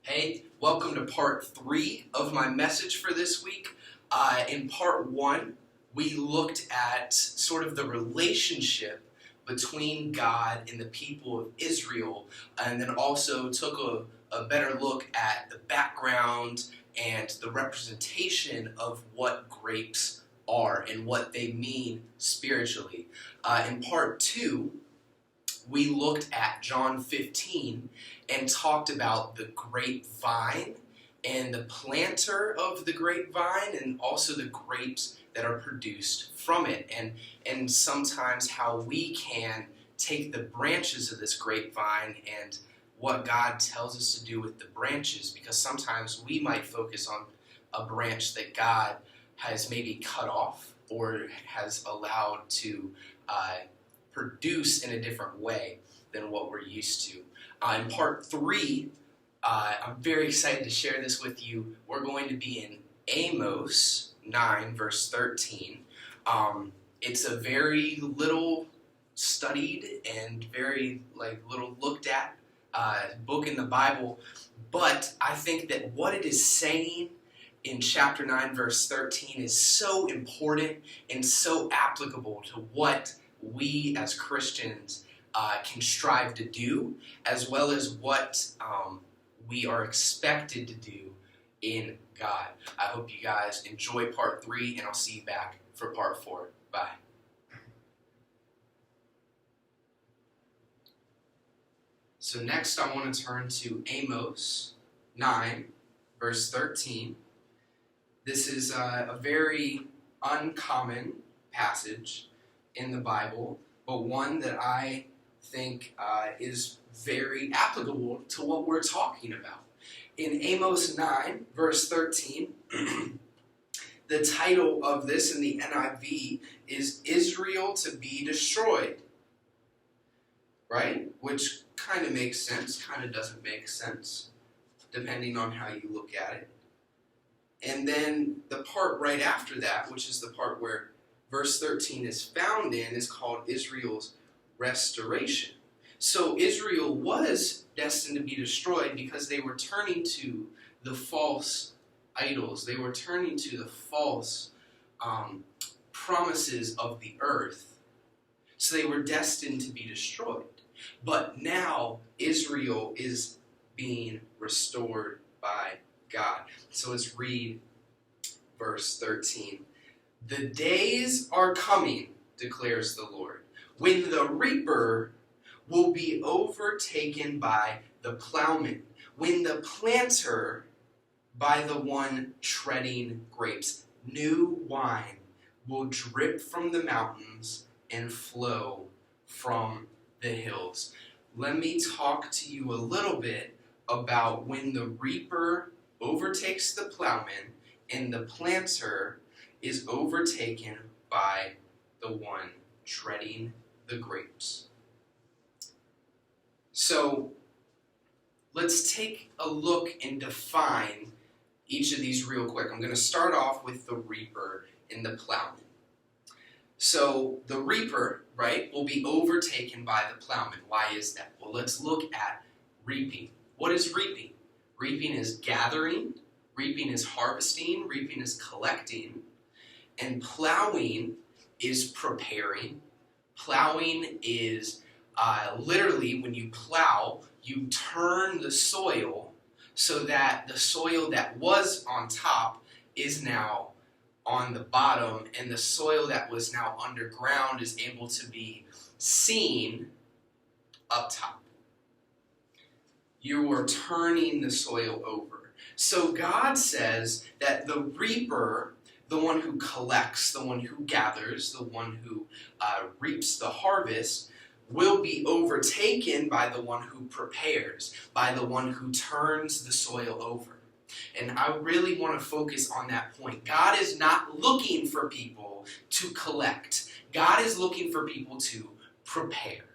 Hey, welcome to part 3 of my message for this week. In part 1, we looked at sort of the relationship between God and the people of Israel, and then also took a better look at the background and the representation of what grapes are and what they mean spiritually. In part 2, we looked at John 15 and talked about the grapevine and the planter of the grapevine and also the grapes that are produced from it, and sometimes how we can take the branches of this grapevine and what God tells us to do with the branches, because sometimes we might focus on a branch that God has maybe cut off or has allowed to produce in a different way than what we're used to. In part 3, I'm very excited to share this with you. We're going to be in Amos 9, verse 13. It's a very little studied and very little looked at book in the Bible, but I think that what it is saying in chapter 9, verse 13 is so important and so applicable to what we as Christians can strive to do, as well as what we are expected to do in God. I hope you guys enjoy part 3, and I'll see you back for part 4. Bye. So next I want to turn to Amos 9, verse 13. This is a very uncommon passage in the Bible, but one that I think is very applicable to what we're talking about. In Amos 9, verse 13, the title of this in the NIV is Israel to be destroyed, right? Which kind of makes sense, kind of doesn't make sense, depending on how you look at it. And then the part right after that, which is the part where verse 13 is found in, is called Israel's restoration. So Israel was destined to be destroyed because they were turning to the false idols. They were turning to the false promises of the earth. So they were destined to be destroyed. But now Israel is being restored by God. So let's read verse 13. The days are coming, declares the Lord, when the reaper will be overtaken by the plowman, when the planter by the one treading grapes. New wine will drip from the mountains and flow from the hills. Let me talk to you a little bit about when the reaper overtakes the plowman and the planter is overtaken by the one treading the grapes. So let's take a look and define each of these real quick. I'm going to start off with the reaper and the plowman. So the reaper, right, will be overtaken by the plowman. Why is that? Well, let's look at reaping. What is reaping? Reaping is gathering, reaping is harvesting, reaping is collecting, and plowing is preparing. Plowing is literally when you plow, you turn the soil so that the soil that was on top is now on the bottom, and the soil that was now underground is able to be seen up top. You are turning the soil over. So God says that the reaper, the one who collects, the one who gathers, the one who reaps the harvest, will be overtaken by the one who prepares, by the one who turns the soil over. And I really want to focus on that point. God is not looking for people to collect. God is looking for people to prepare.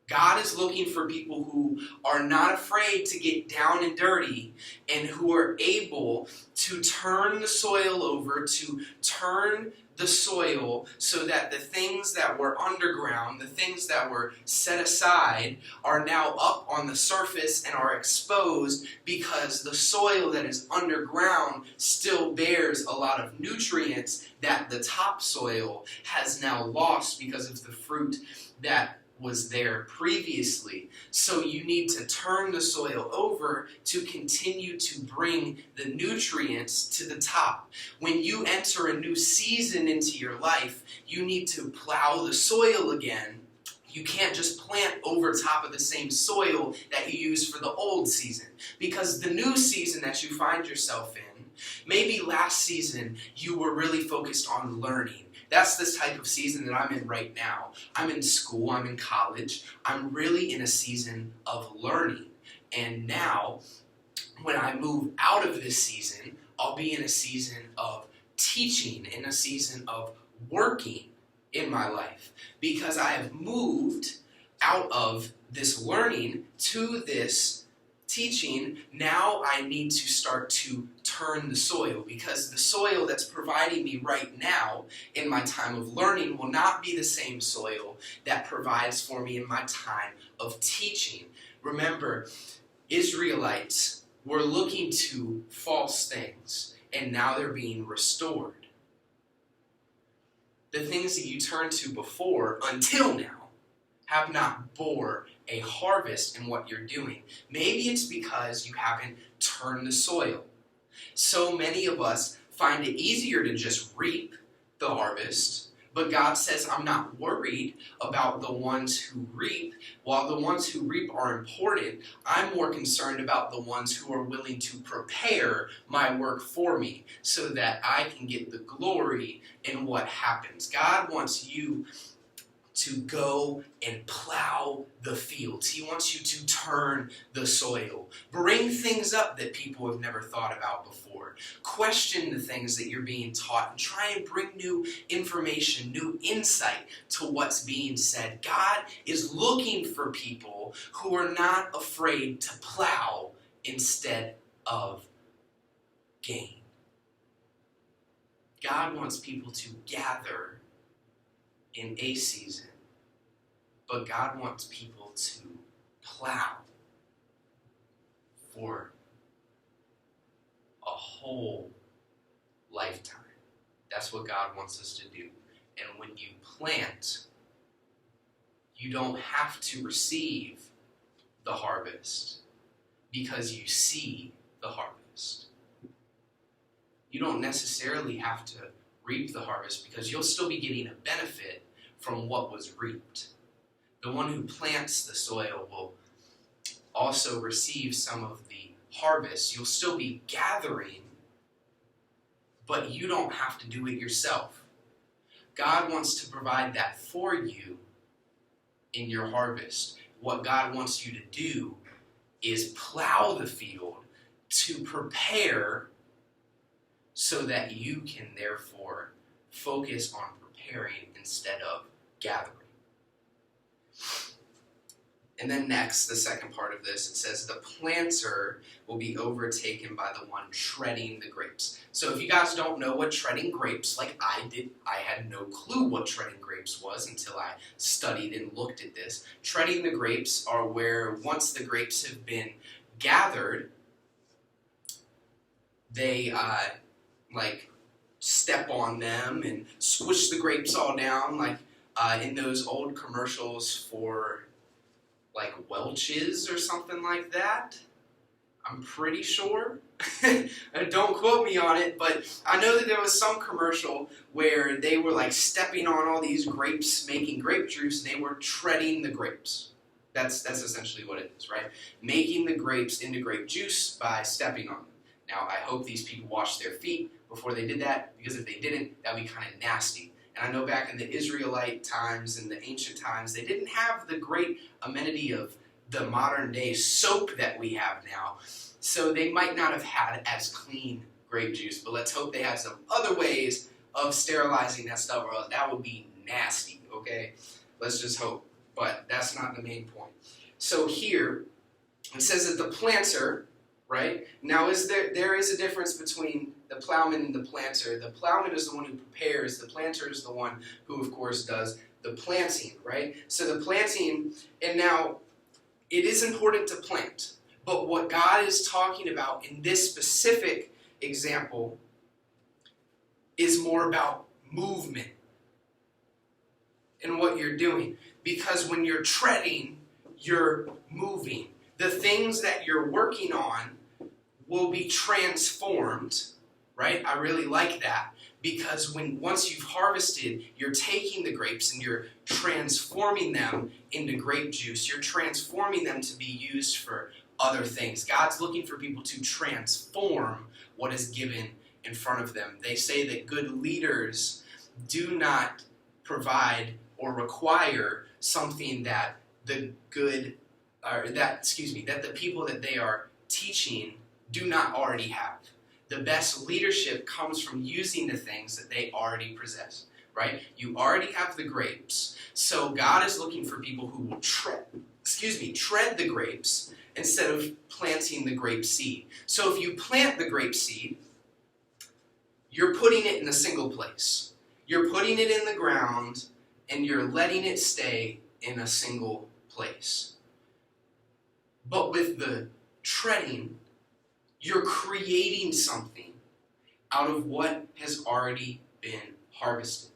God is looking for people who are not afraid to get down and dirty and who are able to turn the soil over, to turn the soil so that the things that were underground, the things that were set aside, are now up on the surface and are exposed because the soil that is underground still bears a lot of nutrients that the topsoil has now lost because of the fruit that was there previously. So you need to turn the soil over to continue to bring the nutrients to the top. When you enter a new season into your life, you need to plow the soil again. You can't just plant over top of the same soil that you used for the old season, because the new season that you find yourself in, maybe last season you were really focused on learning. That's this type of season that I'm in right now. I'm in school, I'm in college, I'm really in a season of learning. And now, when I move out of this season, I'll be in a season of teaching, in a season of working in my life, because I have moved out of this learning to this teaching. Now I need to start to turn the soil, because the soil that's providing me right now in my time of learning will not be the same soil that provides for me in my time of teaching. Remember, Israelites were looking to false things, and now they're being restored. The things that you turned to before, until now, have not bore a harvest in what you're doing. Maybe it's because you haven't turned the soil. So many of us find it easier to just reap the harvest, but God says, I'm not worried about the ones who reap. While the ones who reap are important, I'm more concerned about the ones who are willing to prepare my work for me so that I can get the glory in what happens. God wants you to go and plow the fields. He wants you to turn the soil. Bring things up that people have never thought about before. Question the things that you're being taught and try and bring new information, new insight to what's being said. God is looking for people who are not afraid to plow instead of gain. God wants people to gather in a season, but God wants people to plow for a whole lifetime. That's what God wants us to do. And when you plant, you don't have to receive the harvest because you see the harvest. You don't necessarily have to reap the harvest because you'll still be getting a benefit from what was reaped. The one who plants the soil will also receive some of the harvest. You'll still be gathering, but you don't have to do it yourself. God wants to provide that for you in your harvest. What God wants you to do is plow the field to prepare so that you can therefore focus on preparing instead of gathering. And then next, the second part of this, it says the planter will be overtaken by the one treading the grapes. So if you guys don't know what treading grapes, like I did, I had no clue what treading grapes was until I studied and looked at this. Treading the grapes are where once the grapes have been gathered, they step on them and squish the grapes all down, like in those old commercials for like Welch's or something like that. I'm pretty sure. Don't quote me on it, but I know that there was some commercial where they were like stepping on all these grapes, making grape juice, and they were treading the grapes. That's essentially what it is, right? Making the grapes into grape juice by stepping on them. Now, I hope these people washed their feet before they did that, because if they didn't, that would be kind of nasty. And I know back in the Israelite times and the ancient times, they didn't have the great amenity of the modern day soap that we have now. So they might not have had as clean grape juice, but let's hope they had some other ways of sterilizing that stuff, or else that would be nasty, okay? Let's just hope. but that's not the main point. So here, it says that the planter, right? Now, there is a difference between the plowman and the planter. The plowman is the one who prepares. The planter is the one who, of course, does the planting, right? So the planting, and now, it is important to plant. But what God is talking about in this specific example is more about movement and what you're doing. Because when you're treading, you're moving. The things that you're working on will be transformed, right? I really like that. Because once you've harvested, you're taking the grapes and you're transforming them into grape juice. You're transforming them to be used for other things. God's looking for people to transform what is given in front of them. They say that good leaders do not provide or require something that the people that they are teaching do not already have. The best leadership comes from using the things that they already possess, right? You already have the grapes. So God is looking for people who will tread the grapes instead of planting the grape seed. So if you plant the grape seed, you're putting it in a single place. You're putting it in the ground and you're letting it stay in a single place. But with the treading, you're creating something out of what has already been harvested.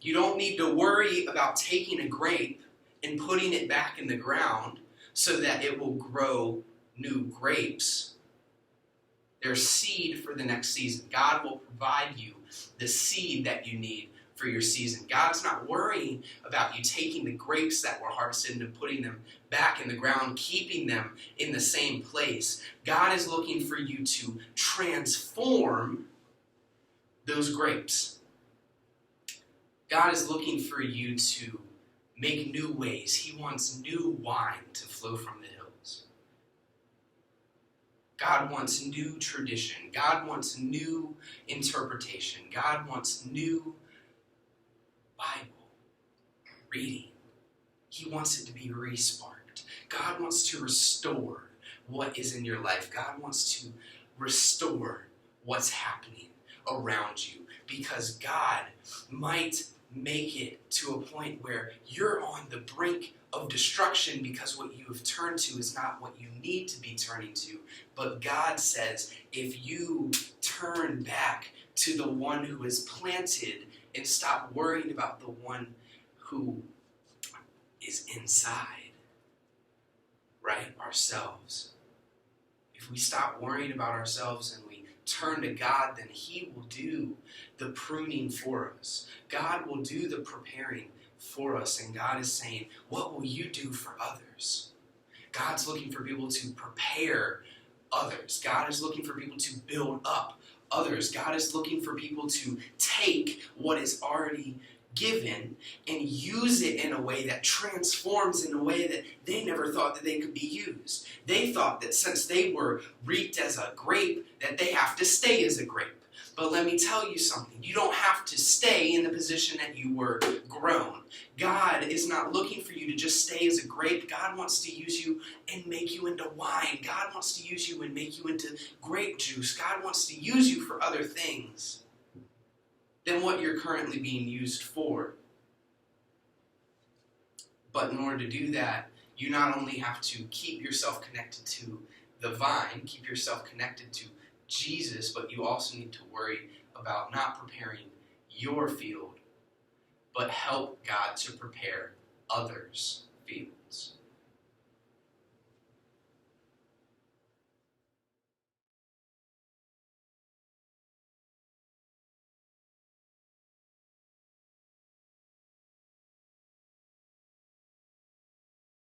You don't need to worry about taking a grape and putting it back in the ground so that it will grow new grapes. There's seed for the next season. God will provide you the seed that you need for your season. God's not worrying about you taking the grapes that were harvested and putting them back in the ground, keeping them in the same place. God is looking for you to transform those grapes. God is looking for you to make new ways. He wants new wine to flow from the hills. God wants new tradition. God wants new interpretation. God wants new Bible reading. He wants it to be re-sparked. God wants to restore what is in your life. God wants to restore what's happening around you, because God might make it to a point where you're on the brink of destruction because what you have turned to is not what you need to be turning to. But God says, if you turn back to the one who is planted and stop worrying about the one who is inside, right? Ourselves. If we stop worrying about ourselves and we turn to God, then He will do the pruning for us. God will do the preparing for us. And God is saying, what will you do for others? God's looking for people to prepare others. God is looking for people to build up others. God is looking for people to take what is already given and use it in a way that transforms in a way that they never thought that they could be used. They thought that since they were reaped as a grape, that they have to stay as a grape. But let me tell you something. You don't have to stay in the position that you were grown. God is not looking for you to just stay as a grape. God wants to use you and make you into wine. God wants to use you and make you into grape juice. God wants to use you for other things than what you're currently being used for. But in order to do that, you not only have to keep yourself connected to the vine, keep yourself connected to Jesus, but you also need to worry about not preparing your field, but help God to prepare others.